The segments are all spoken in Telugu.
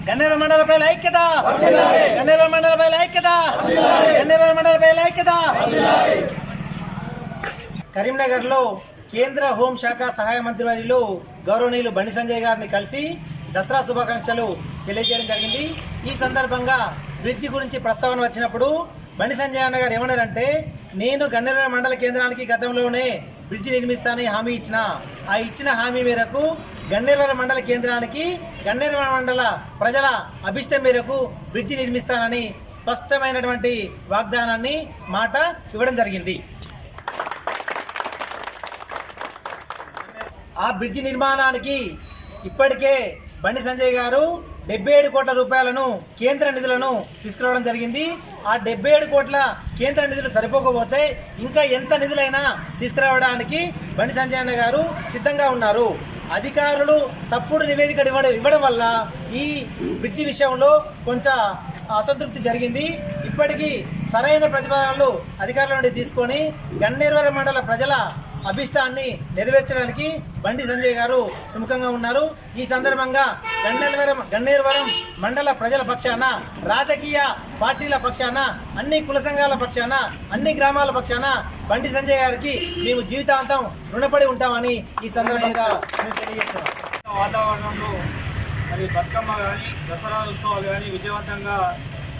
గన్నేరు మండల ప్రజల ఐక్యత, గన్నేరు మండల ప్రజల ఐక్యత, గన్నేరు మండల ప్రజల ఐక్యత. కరీంనగర్లో కేంద్ర హోంశాఖ సహాయ మంత్రివర్యులు గౌరవనీయులు బండి సంజయ్ గారిని కలిసి దసరా శుభాకాంక్షలు తెలియజేయడం జరిగింది. ఈ సందర్భంగా బ్రిడ్జి గురించి ప్రస్తావన వచ్చినప్పుడు బండి సంజయ్ అన్న గారు ఏమన్నారంటే, నేను గన్నేరు మండల కేంద్రానికి గతంలోనే బ్రిడ్జి నిర్మిస్తానని హామీ ఆ ఇచ్చిన హామీ మేరకు గన్నేరు మండల కేంద్రానికి గన్నేరు మండల ప్రజల అభిష్టం మేరకు బ్రిడ్జి నిర్మిస్తానని స్పష్టమైనటువంటి వాగ్దానాన్ని మాట ఇవ్వడం జరిగింది. ఆ బ్రిడ్జి నిర్మాణానికి ఇప్పటికే బండి సంజయ్ గారు 77 కోట్ల రూపాయలను కేంద్ర నిధులను తీసుకురావడం జరిగింది. ఆ 77 కోట్ల కేంద్ర నిధులు సరిపోకపోతే ఇంకా ఎంత నిధులైనా తీసుకురావడానికి బండి సంజయ్ అన్న గారు సిద్ధంగా ఉన్నారు. అధికారులు తప్పుడు నివేదిక ఇవ్వడం వల్ల ఈ బ్రిడ్జి విషయంలో కొంచెం అసంతృప్తి జరిగింది. ఇప్పటికీ సరైన ప్రతిపాదనలు అధికారుల నుండి తీసుకొని గన్నేరు మండల ప్రజల అభిష్టాన్ని నెరవేర్చడానికి బండి సంజయ్ గారు సుముఖంగా ఉన్నారు. ఈ సందర్భంగా గన్నేరువరం మండల ప్రజల పక్షాన, రాజకీయ పార్టీల పక్షాన, అన్ని కుల సంఘాల పక్షాన, అన్ని గ్రామాల పక్షాన బండి సంజయ్ గారికి మేము జీవితాంతం రుణపడి ఉంటామని ఈ సందర్భంగా మేము తెలియజేస్తున్నాం. వాతావరణంలో మరి బతుకమ్మ కానీ దసరా ఉత్సవాలు కానీ విజయవంతంగా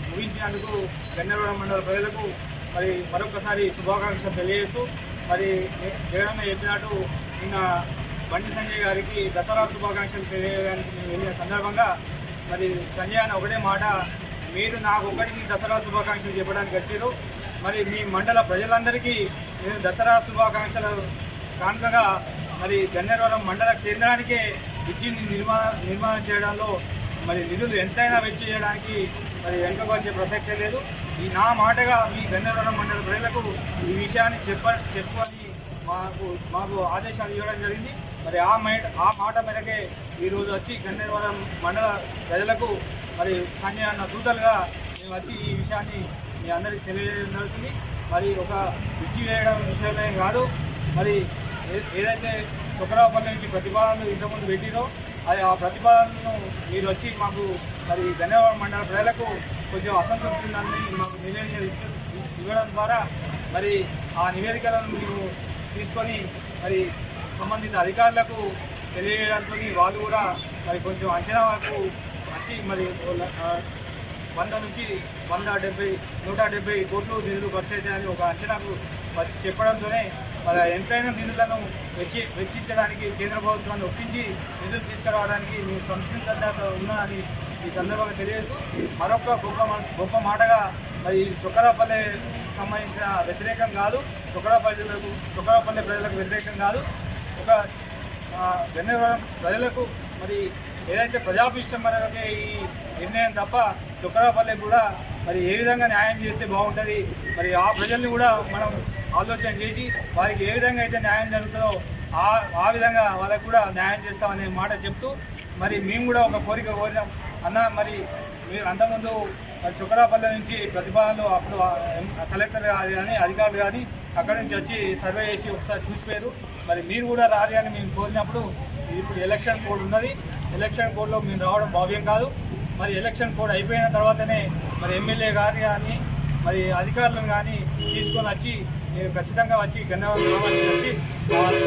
ముగించినందుకు గన్నేరువరం మండల ప్రజలకు మరి మరొకసారి శుభాకాంక్షలు తెలియజేస్తూ, మరి జగనన్న చెప్పినట్టు నిన్న బండి సంజయ్ గారికి దసరా శుభాకాంక్షలు తెలియజేయడానికి నేను వెళ్ళిన సందర్భంగా మరి సంజయ్ అన్న ఒకటే మాట, మీరు నాకు ఒకటికి దసరా శుభాకాంక్షలు చెప్పడానికి వచ్చారు. మరి మీ మండల ప్రజలందరికీ నేను దసరా శుభాకాంక్షలు కానుకగా మరి గన్నేరువరం మండల కేంద్రానికే బ్రిడ్జిని నిర్మాణం చేయడంలో మరి నిధులు ఎంతైనా వెచ్చి చేయడానికి మరి వెనుకకు వచ్చే ప్రసక్తే లేదు. ఈ నా మాటగా మీ గన్నేరువరం మండల ప్రజలకు ఈ విషయాన్ని చెప్పని మాకు ఆదేశాలు ఇవ్వడం జరిగింది. మరి ఆ మాట మేరకే ఈరోజు వచ్చి గన్నేరువరం మండల ప్రజలకు మరి సంజయ్ అన్న దూతలుగా మేము వచ్చి ఈ విషయాన్ని మీ అందరికీ తెలియజేయడం జరుగుతుంది. మరి ఒక బ్రిడ్జి వేయడం విషయమే కాదు, మరి ఏదైతే సుకరాపల్లి నుంచి ప్రతిపాదనలు ఇంతకుముందు పెట్టిరో ఆ ప్రతిపాదనను మీరు వచ్చి మాకు మరి గన్నేరువరం మండల ప్రజలకు కొంచెం అసంతృప్తి ఉందని మాకు నివేదిక ఇవ్వడం ద్వారా మరి ఆ నివేదికలను మీరు తీసుకొని మరి సంబంధిత అధికారులకు తెలియజేయడంతో వాళ్ళు కూడా మరి కొంచెం అంచనా వరకు వచ్చి మరి 100 నుంచి 170 కోట్లు నిధులు ఖర్చు అవుతాయని ఒక అంచనాకు చెప్పడంతోనే మరి ఎంతైనా నిధులను వెచ్చించడానికి కేంద్ర ప్రభుత్వాన్ని ఒప్పించి నిధులు తీసుకురావడానికి మేము సంసిద్ధత ఉన్నదని ఈ సందర్భంగా తెలియజేస్తూ, మరొక గొప్ప మాటగా మరి చుక్కరాపల్లె సంబంధించిన వ్యతిరేకం కాదు, చుక్కరాపల్లె ప్రజలకు వ్యతిరేకం కాదు, ఒక గన్నేరువరం ప్రజలకు మరి ఏదైతే ప్రజాభిష్టం మనకే ఈ నిర్ణయం తప్ప చుక్కరాపల్లె కూడా మరి ఏ విధంగా న్యాయం చేస్తే బాగుంటుంది, మరి ఆ ప్రజల్ని కూడా మనం ఆలోచన చేసి వారికి ఏ విధంగా అయితే న్యాయం జరుగుతుందో ఆ విధంగా వాళ్ళకు కూడా న్యాయం చేస్తామనే మాట చెప్తూ, మరి మేము కూడా ఒక కోరిక కోరినాం అన్న, మరి మీరు అంతకుముందు మరి చుక్కరాపల్లె నుంచి ప్రతిపాదనలు అప్పుడు కలెక్టర్ కానీ అధికారులు కానీ అక్కడి నుంచి వచ్చి సర్వే చేసి ఒకసారి చూసిపోయారు. మరి మీరు కూడా రాలి అని మేము కోరినప్పుడు ఇప్పుడు ఎలక్షన్ కోడ్ ఉన్నది, ఎలక్షన్ కోడ్లో మేము రావడం భావ్యం కాదు. మరి ఎలక్షన్ కోడ్ అయిపోయిన తర్వాతనే మరి ఎమ్మెల్యే గారు కానీ మరి అధికారులను కానీ తీసుకొని వచ్చి నేను ఖచ్చితంగా వచ్చి గన్నేరువరం వచ్చి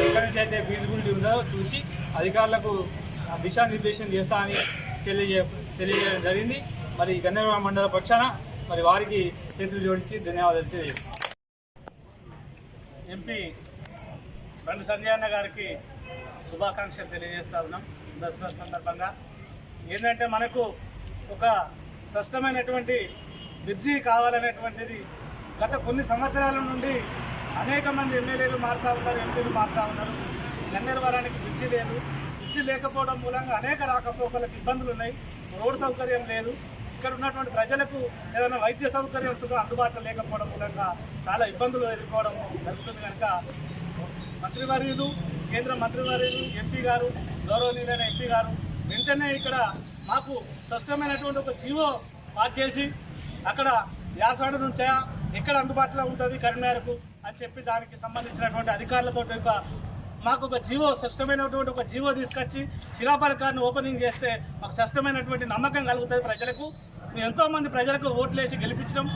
ఎక్కడి నుంచి అయితే ఫీజిబిలిటీ ఉందో చూసి అధికారులకు దిశానిర్దేశం చేస్తా అని తెలియజేయడం జరిగింది. మరి గన్నేరువరం మండల పక్షాన మరి వారికి చేతులు జోడించి ధన్యవాదాలు తెలియజేస్తాం. ఎంపీ బండి సంజయ్ అన్న గారికి శుభాకాంక్షలు తెలియజేస్తా ఉన్నాం. దసరా సందర్భంగా ఏంటంటే మనకు ఒక స్పష్టమైనటువంటి బ్రిడ్జి కావాలనేటువంటిది గత కొన్ని సంవత్సరాల నుండి అనేక మంది ఎమ్మెల్యేలు మారుతూ ఉన్నారు, ఎంపీలు మారుతూ ఉన్నారు. గన్నేరువరానికి బ్రిడ్జి లేదు, బ్రిడ్జి లేకపోవడం మూలంగా అనేక రాకపోకలకు ఇబ్బందులు ఉన్నాయి, రోడ్డు సౌకర్యం లేదు. ఇక్కడ ఉన్నటువంటి ప్రజలకు ఏదైనా వైద్య సౌకర్యం సుగా అందుబాటులో లేకపోవడం మూలంగా చాలా ఇబ్బందులు ఎదుర్కోవడం జరుగుతుంది. కనుక మంత్రివర్యులు, కేంద్ర మంత్రివర్యులు, ఎంపీ గారు, గౌరవనీయులైన ఎంపీ గారు వెంటనే ఇక్కడ మాకు స్పష్టమైనటువంటి ఒక జీవో పాస్ చేసి అక్కడ యాసవాడ నుంచా ఎక్కడ అందుబాటులో ఉంటుంది కరీంనగర్కు అని చెప్పి దానికి సంబంధించినటువంటి అధికారులతో ఒక మాకు ఒక జీవో స్పష్టమైనటువంటి ఒక జీవో తీసుకొచ్చి శిలాఫలకాన్ని ఓపెనింగ్ చేస్తే మాకు స్పష్టమైనటువంటి నమ్మకం కలుగుతుంది ప్రజలకు. మేము ఎంతోమంది ప్రజలకు ఓట్లేసి గెలిపించడం,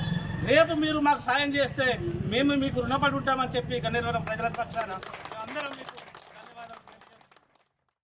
రేపు మీరు మాకు సాయం చేస్తే మేము మీకు రుణపడి ఉంటామని చెప్పి గన్నేరువరం ప్రజల పక్షాన అందరం మీకు